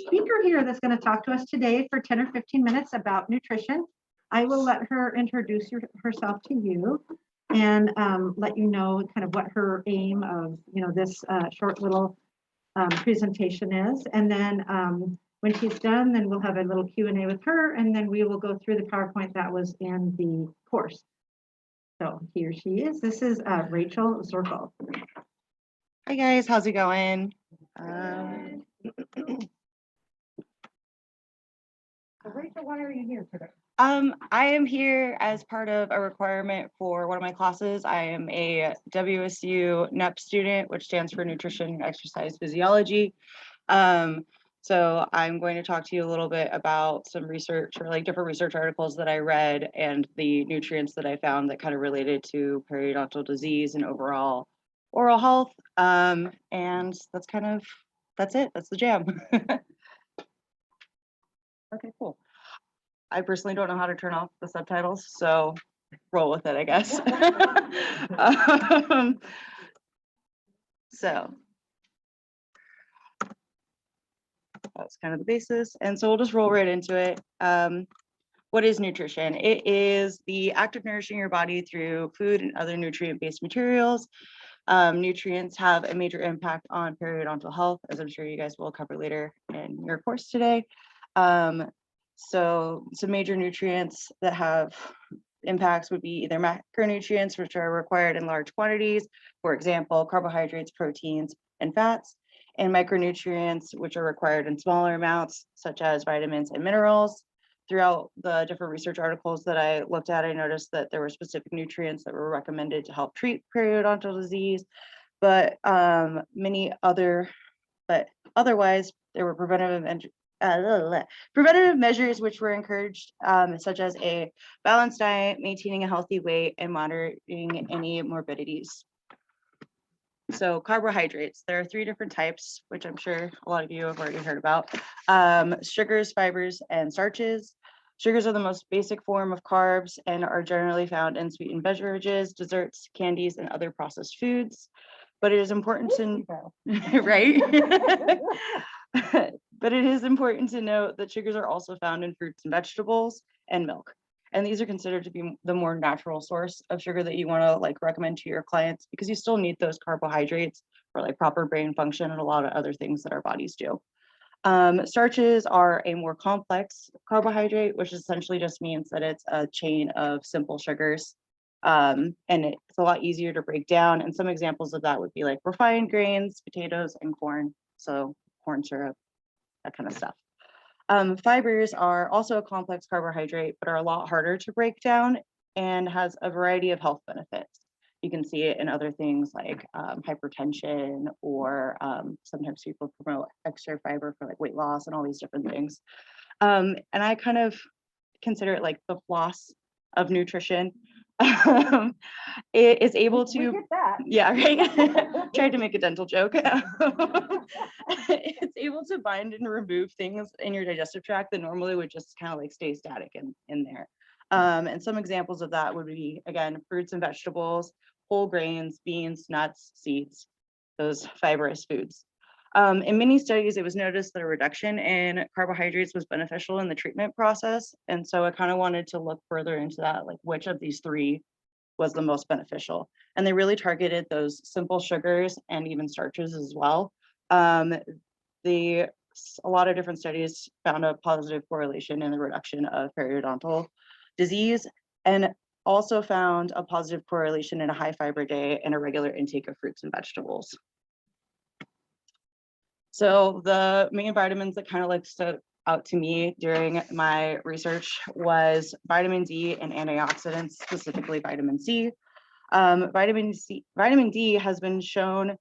speaker here that's going to talk to us today for 10 or 15 minutes about nutrition. I will let her introduce herself to you and let you know kind of what her aim of this short little presentation is. And then when she's done, then we'll have a little Q&A with her, and then we will go through the PowerPoint that was in the course. So here she is. This is Rachel Zirkle. Hi guys, how's it going? Rachel, why are you here today? I am here as part of a requirement for one of my classes. I am a WSU NEP student, which stands for Nutrition and Exercise Physiology. So I'm going to talk to you a little bit about some research or like different research articles that I read and the nutrients that I found that kind of related to periodontal disease and overall oral health. And that's it. That's the jam. Okay, cool. I personally don't know how to turn off the subtitles, so roll with it, I guess. So that's kind of the basis. And so we'll just roll right into it. What is nutrition? It is the act of nourishing your body through food and other nutrient-based materials. Nutrients have a major impact on periodontal health, as I'm sure you guys will cover later in your course today. So some major nutrients that have impacts would be either macronutrients, which are required in large quantities, for example, carbohydrates, proteins, and fats, and micronutrients, which are required in smaller amounts, such as vitamins and minerals. Throughout the different research articles that I looked at, I noticed that there were specific nutrients that were recommended to help treat periodontal disease, but otherwise there were preventative measures which were encouraged, such as a balanced diet, maintaining a healthy weight, and monitoring any morbidities. So carbohydrates, there are 3 different types, which I'm sure a lot of you have already heard about. Sugars, fibers, and starches. Sugars are the most basic form of carbs and are generally found in sweetened beverages, desserts, candies, and other processed foods. But it is important to right? But it is important to note that sugars are also found in fruits and vegetables and milk. And these are considered to be the more natural source of sugar that you want to like recommend to your clients, because you still need those carbohydrates for like proper brain function and a lot of other things that our bodies do. Starches are a more complex carbohydrate, which essentially just means that it's a chain of simple sugars. And it's a lot easier to break down. And some examples of that would be like refined grains, potatoes, and corn. So corn syrup, that kind of stuff. Fibers are also a complex carbohydrate, but are a lot harder to break down and has a variety of health benefits. You can see it in other things like hypertension, or sometimes people promote extra fiber for like weight loss and all these different things. And I kind of consider it like the floss of nutrition. It is able to, yeah, right. Tried to make a dental joke. It's able to bind and remove things in your digestive tract that normally would just kind of like stay static in there. And some examples of that would be, again, fruits and vegetables, whole grains, beans, nuts, seeds, those fibrous foods. In many studies, it was noticed that a reduction in carbohydrates was beneficial in the treatment process. And so I kind of wanted to look further into that, like which of these 3 was the most beneficial. And they really targeted those simple sugars and even starches as well. A lot of different studies found a positive correlation in the reduction of periodontal disease, and also found a positive correlation in a high fiber diet and a regular intake of fruits and vegetables. So the main vitamins that kind of like stood out to me during my research was vitamin D and antioxidants, specifically vitamin C. Vitamin D has been shown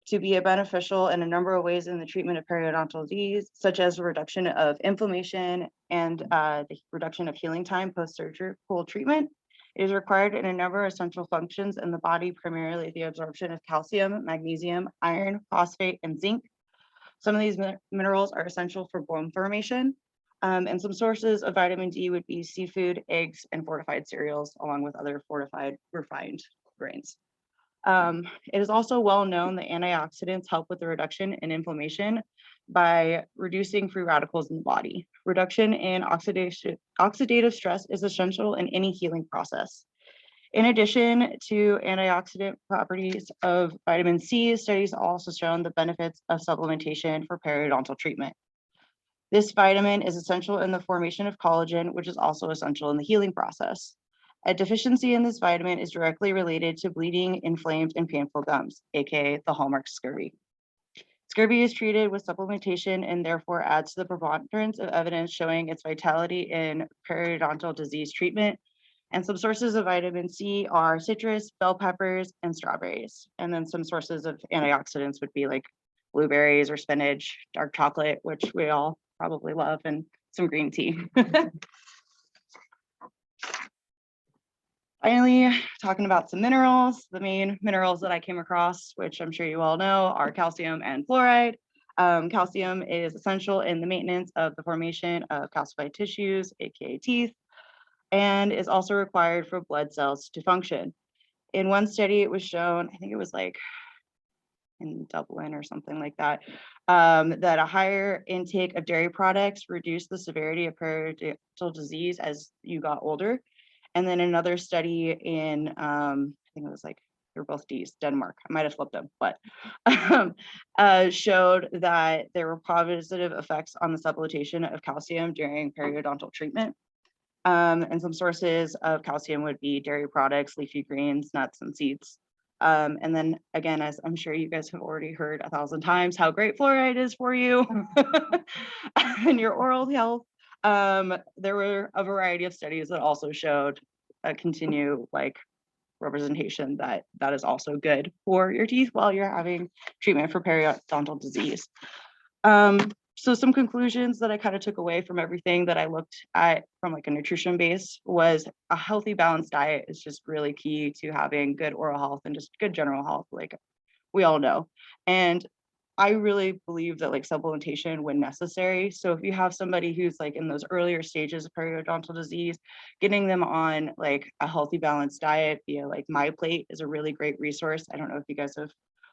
to be beneficial in a number of ways in the treatment of periodontal disease, such as a reduction of inflammation and the reduction of healing time post-surgical treatment. It is required in a number of essential functions in the body, primarily the absorption of calcium, magnesium, iron, phosphate, and zinc. Some of these minerals are essential for bone formation. And some sources of vitamin D would be seafood, eggs, and fortified cereals, along with other fortified refined grains. It is also well known that antioxidants help with the reduction in inflammation by reducing free radicals in the body. Reduction in oxidative stress is essential in any healing process. In addition to antioxidant properties of vitamin C, studies also shown the benefits of supplementation for periodontal treatment. This vitamin is essential in the formation of collagen, which is also essential in the healing process. A deficiency in this vitamin is directly related to bleeding, inflamed, and painful gums, aka the hallmark scurvy. Scurvy is treated with supplementation and therefore adds to the preponderance of evidence showing its vitality in periodontal disease treatment. And some sources of vitamin C are citrus, bell peppers, and strawberries. And then some sources of antioxidants would be like blueberries or spinach, dark chocolate, which we all probably love, and some green tea. Finally, talking about some minerals, the main minerals that I came across, which I'm sure you all know, are calcium and fluoride. Calcium is essential in the maintenance of the formation of calcified tissues, aka teeth, and is also required for blood cells to function. In one study, it was shown, I think it was like in Dublin or something like that, that a higher intake of dairy products reduced the severity of periodontal disease as you got older. And then another study in, I think it was like, they're both D's, Denmark, I might have flipped them, but showed that there were positive effects on the supplementation of calcium during periodontal treatment. And some sources of calcium would be dairy products, leafy greens, nuts, and seeds. And then again, as I'm sure you guys have already heard 1,000 times, how great fluoride is for you and your oral health. There were a variety of studies that also showed a continued like representation that that is also good for your teeth while you're having treatment for periodontal disease. So some conclusions that I kind of took away from everything that I looked at from like a nutrition base was a healthy, balanced diet is just really key to having good oral health and just good general health, like we all know. And I really believe that like supplementation when necessary. So if you have somebody who's like in those earlier stages of periodontal disease, getting them on like a healthy, balanced diet via like MyPlate is a really great resource. I don't know if you guys have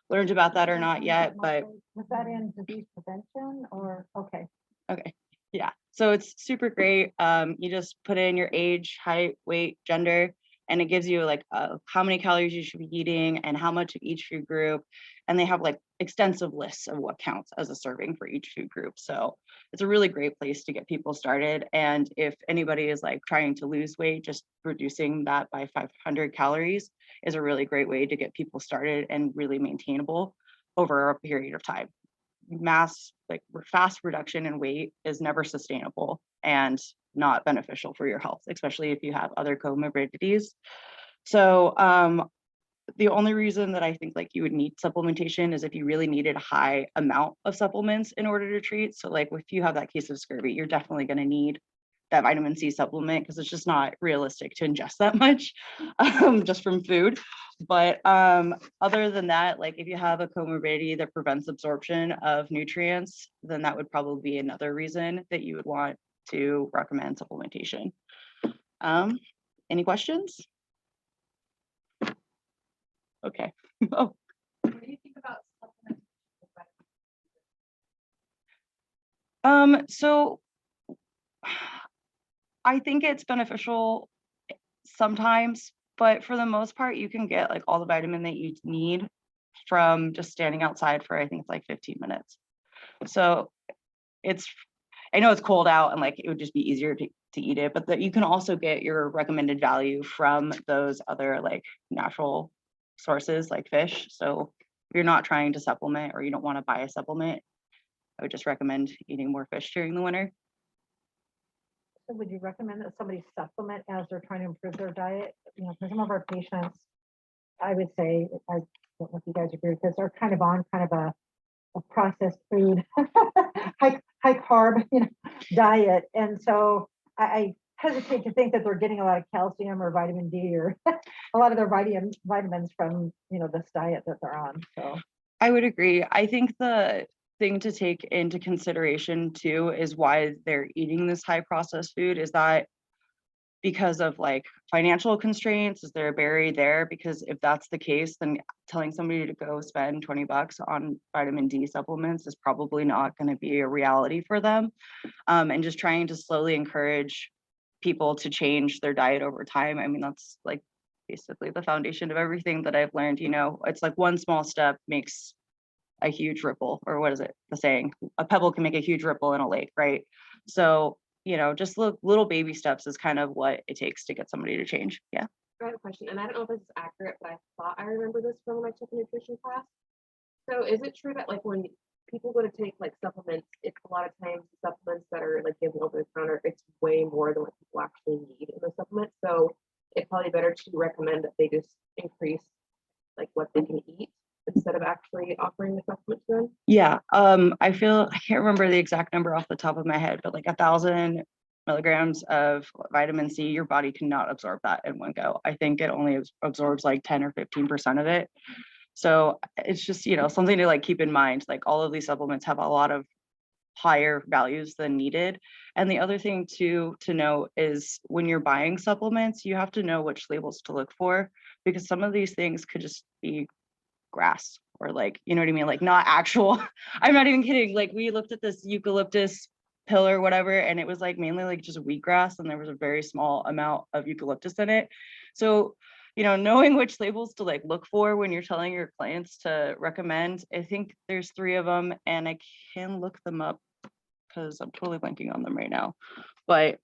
learned about that or not yet, but Was that in disease prevention or, okay. okay, yeah. So it's super great. You just put in your age, height, weight, gender, and it gives you like how many calories you should be eating and how much of each food group. And they have like extensive lists of what counts as a serving for each food group. So it's a really great place to get people started. And if anybody is like trying to lose weight, just reducing that by 500 calories is a really great way to get people started and really maintainable over a period of time. Mass, like fast reduction in weight is never sustainable and not beneficial for your health, especially if you have other comorbidities. So the only reason that I think like you would need supplementation is if you really needed a high amount of supplements in order to treat. So like if you have that case of scurvy, you're definitely going to need that vitamin C supplement because it's just not realistic to ingest that much just from food. But other than that, like if you have a comorbidity that prevents absorption of nutrients, then that would probably be another reason that you would want to recommend supplementation. Any questions? Okay. Oh. What do you think about supplementation? So I think it's beneficial sometimes, but for the most part, you can get like all the vitamin that you need from just standing outside for, I think it's like 15 minutes. So I know it's cold out and like it would just be easier to eat it, but that you can also get your recommended value from those other like natural sources like fish. So if you're not trying to supplement or you don't want to buy a supplement, I would just recommend eating more fish during the winter. So would you recommend that somebody supplement as they're trying to improve their diet? You know, for some of our patients, I would say, I don't know if you guys agree, because they're kind of on kind of a processed food, high carb, you know, diet. And so I hesitate to think that they're getting a lot of calcium or vitamin D or a lot of their vitamins from, you know, this diet that they're on. So I would agree. I think the thing to take into consideration too is why they're eating this high processed food is that because of like financial constraints? Is there a barrier there? Because if that's the case, then telling somebody to go spend $20 on vitamin D supplements is probably not going to be a reality for them. And just trying to slowly encourage people to change their diet over time. I mean, that's like basically the foundation of everything that I've learned. You know, it's like one small step makes a huge ripple, or what is it, the saying? A pebble can make a huge ripple in a lake, right? So, you know, just little baby steps is kind of what it takes to get somebody to change. Yeah. I have a question, and I don't know if this is accurate, but I thought I remember this from my took a nutrition class. So is it true that like when people go to take like supplements, it's a lot of times the supplements that are like given over the counter, it's way more than what people actually need in the supplement. So it's probably better to recommend that they just increase like what they can eat instead of actually offering the supplement to them. Yeah. I can't remember the exact number off the top of my head, but like 1,000 milligrams of vitamin C, your body cannot absorb that in one go. I think it only absorbs like 10 or 15% of it. So it's just, you know, something to like keep in mind. Like all of these supplements have a lot of higher values than needed. And the other thing to know is when you're buying supplements, you have to know which labels to look for, because some of these things could just be grass or like, you know what I mean? Like not actual, I'm not even kidding. Like we looked at this eucalyptus pill or whatever, and it was like mainly like just wheatgrass, and there was a very small amount of eucalyptus in it. So, you know, knowing which labels to like look for when you're telling your clients to recommend, I think there's 3 of them, and I can look them up because I'm totally blanking on them right now. But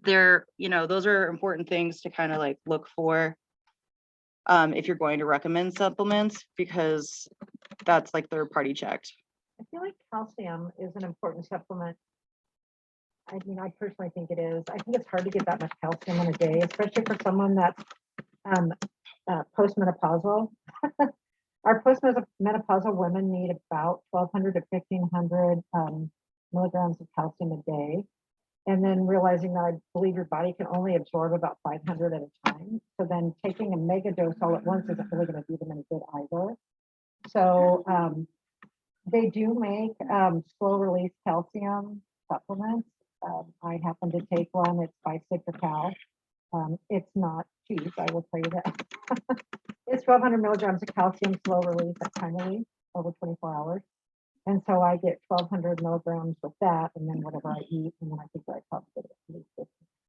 they're, you know, those are important things to kind of like look for if you're going to recommend supplements, because that's like third party checked. I feel like calcium is an important supplement. I mean, I personally think it is. I think it's hard to get that much calcium in a day, especially for someone that's postmenopausal. Our postmenopausal women need about 1,200 to 1,500 milligrams of calcium a day. And then realizing that I believe your body can only absorb about 500 at a time. So then taking a mega dose all at once isn't really going to do them any good either. So they do make slow release calcium supplements. I happen to take one. It's by Citracal. It's not cheap, I will tell you that. It's 1,200 milligrams of calcium slow release at time release over 24 hours. And so I get 1,200 milligrams with that, and then whatever I eat, and then I think I probably get at least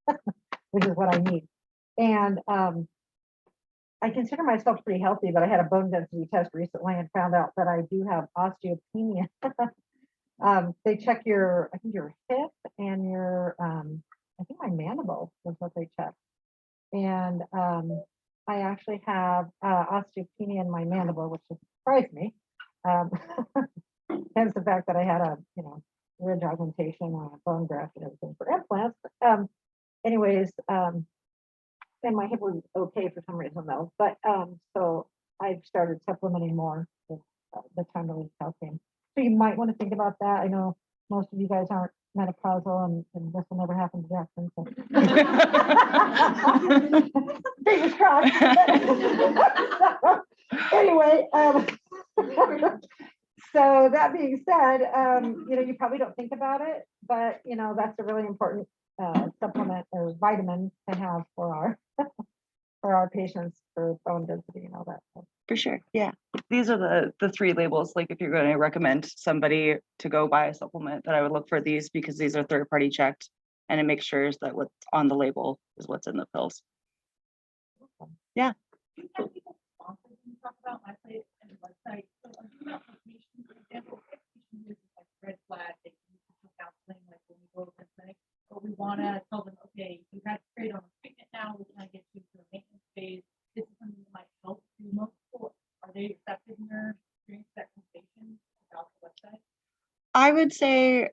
50, which is what I need. And I consider myself pretty healthy, but I had a bone density test recently and found out that I do have osteopenia. They check your, I think your hip and your, I think my mandible was what they checked. And I actually have osteopenia in my mandible, which surprised me. Hence the fact that I had a, you know, ridge augmentation on a bone graft and everything for implants. Anyways, and my hip was okay for some reason though. But so I've started supplementing more with the time release calcium. So you might want to think about that. I know most of you guys aren't menopausal, and this will never happen to Jackson. So. Fingers crossed. Anyway, so that being said, you know, you probably don't think about it, but you know, that's a really important supplement or vitamin to have for our patients for bone density and all that. So. For sure. Yeah. These are the 3 labels. Like if you're going to recommend somebody to go buy a supplement, that I would look for these, because these are third party checked, and it makes sure that what's on the label is what's in the pills. Yeah. Talk about my place and website. So are you not patients, for example, if patient uses like red flag, they can use counseling like when we go to the clinic, but we want to tell them, okay, you had straight on treatment now, we want to get you to a maintenance phase. This is something that might help you. Most people, are they accepted in their experience that conversation about the website? I would say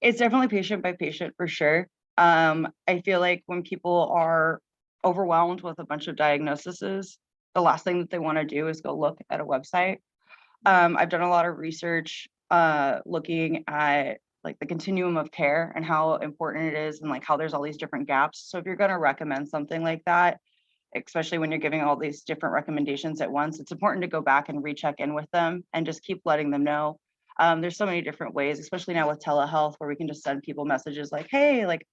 it's definitely patient by patient for sure. I feel like when people are overwhelmed with a bunch of diagnoses, the last thing that they want to do is go look at a website. I've done a lot of research looking at like the continuum of care and how important it is, and like how there's all these different gaps. So if you're going to recommend something like that, especially when you're giving all these different recommendations at once, it's important to go back and recheck in with them and just keep letting them know. There's so many different ways, especially now with telehealth, where we can just send people messages like, hey, like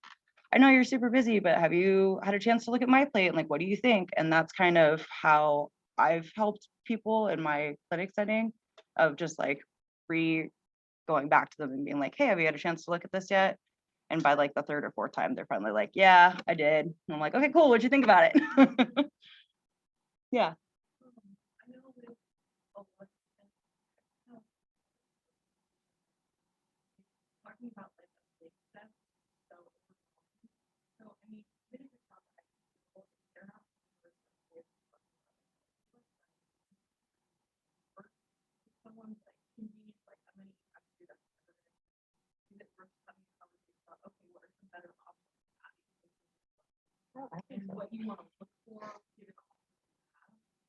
I know you're super busy, but have you had a chance to look at my plate? And like, what do you think? And that's kind of how I've helped people in my clinic setting of just like going back to them and being like, hey, have you had a chance to look at this yet? And by like the third or fourth time, they're finally like, yeah, I did. And I'm like, okay, cool. What'd you think about it? Yeah. I know with a lot of talking about like the big steps. So, I mean, even if it's not that people, they're not someone's like convenient, like I'm gonna have to do that. Is it worth having a conversation about, okay, what are some better options? Is what you want to look for, give it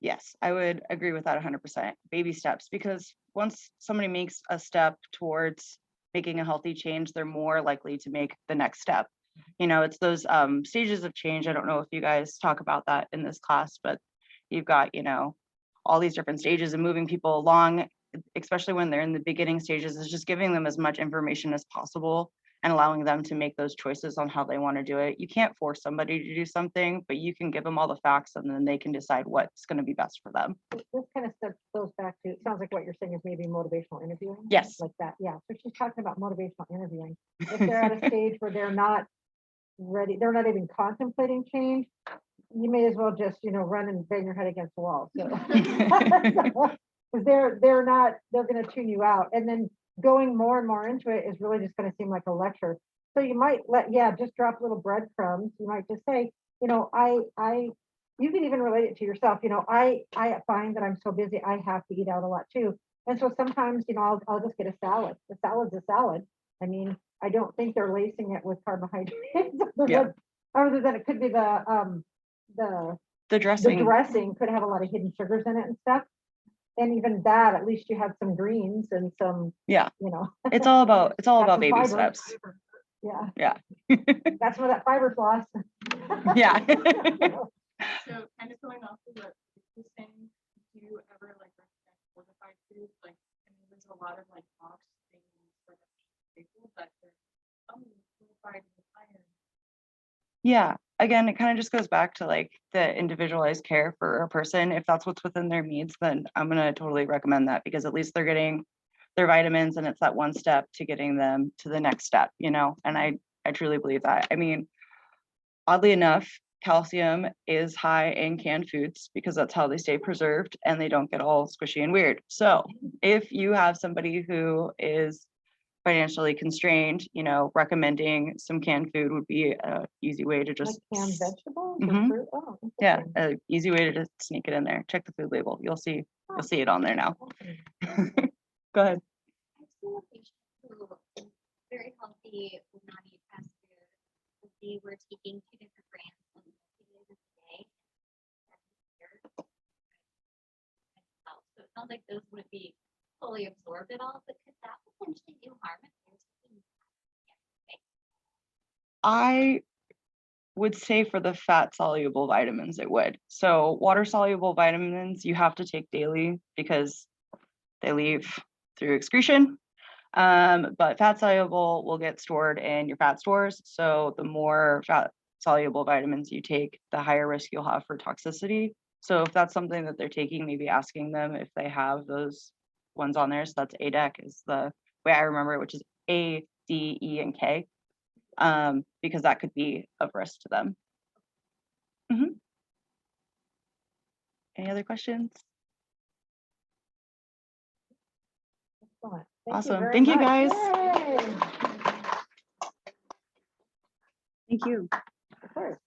Yes, I would agree with that 100%. Baby steps, because once somebody makes a step towards making a healthy change, they're more likely to make the next step. You know, it's those stages of change. I don't know if you guys talk about that in this class, but you've got, you know, all these different stages of moving people along, especially when they're in the beginning stages, is just giving them as much information as possible and allowing them to make those choices on how they want to do it. You can't force somebody to do something, but you can give them all the facts and then they can decide what's going to be best for them. This kind of stuff goes back to, it sounds like what you're saying is maybe motivational interviewing. Yes. Like that, yeah. So she's talking about motivational interviewing. If they're at a stage where they're not ready, they're not even contemplating change, you may as well just, you know, run and bang your head against the wall. So, because they're gonna tune you out. And then going more and more into it is really just gonna seem like a lecture. So you might just drop little breadcrumbs. You might just say, you know, you can even relate it to yourself. You know, I find that I'm so busy, I have to eat out a lot too. And so sometimes, you know, I'll just get a salad. The salad's a salad. I mean, I don't think they're lacing it with carbohydrates. Yeah. Other than it could be the The dressing. dressing could have a lot of hidden sugars in it and stuff. And even that, at least you have some greens and some, Yeah. you know, It's all about some baby fiber. steps. yeah. Yeah. That's where that fiber floss. Yeah. So kind of going off of what Chris was saying, do you ever like recommend fortified foods? Like, I mean, there's a lot of like box things for people that they're fortified with iron. Yeah. Again, it kind of just goes back to like the individualized care for a person. If that's what's within their needs, then I'm going to totally recommend that, because at least they're getting their vitamins and it's that one step to getting them to the next step, you know? And I truly believe that. I mean, oddly enough, calcium is high in canned foods because that's how they stay preserved and they don't get all squishy and weird. So if you have somebody who is financially constrained, you know, recommending some canned food would be a easy way to Like just canned vegetables or Mhm. fruit. Oh, yeah, interesting. an easy way to just sneak it in there. Check the food label. You'll see it on there now. Go ahead. I've seen a patient who is very healthy, would not eat fast food, but they were taking 2 different brands on multi-days a day. So it sounds like those wouldn't be fully absorbed at all, but could that potentially do harm if they're taking I would say for the fat soluble vitamins, it would. So water soluble vitamins you have to take daily because they leave through excretion. But fat soluble will get stored in your fat stores. So the more fat soluble vitamins you take, the higher risk you'll have for toxicity. So if that's something that they're taking, maybe asking them if they have those ones on there. So that's ADEC is the way I remember it, which is A, D, E, and K, because that could be of risk to them. Any other questions? Excellent. Awesome. very Thank you, much. guys. Yay. Thank you. Of course.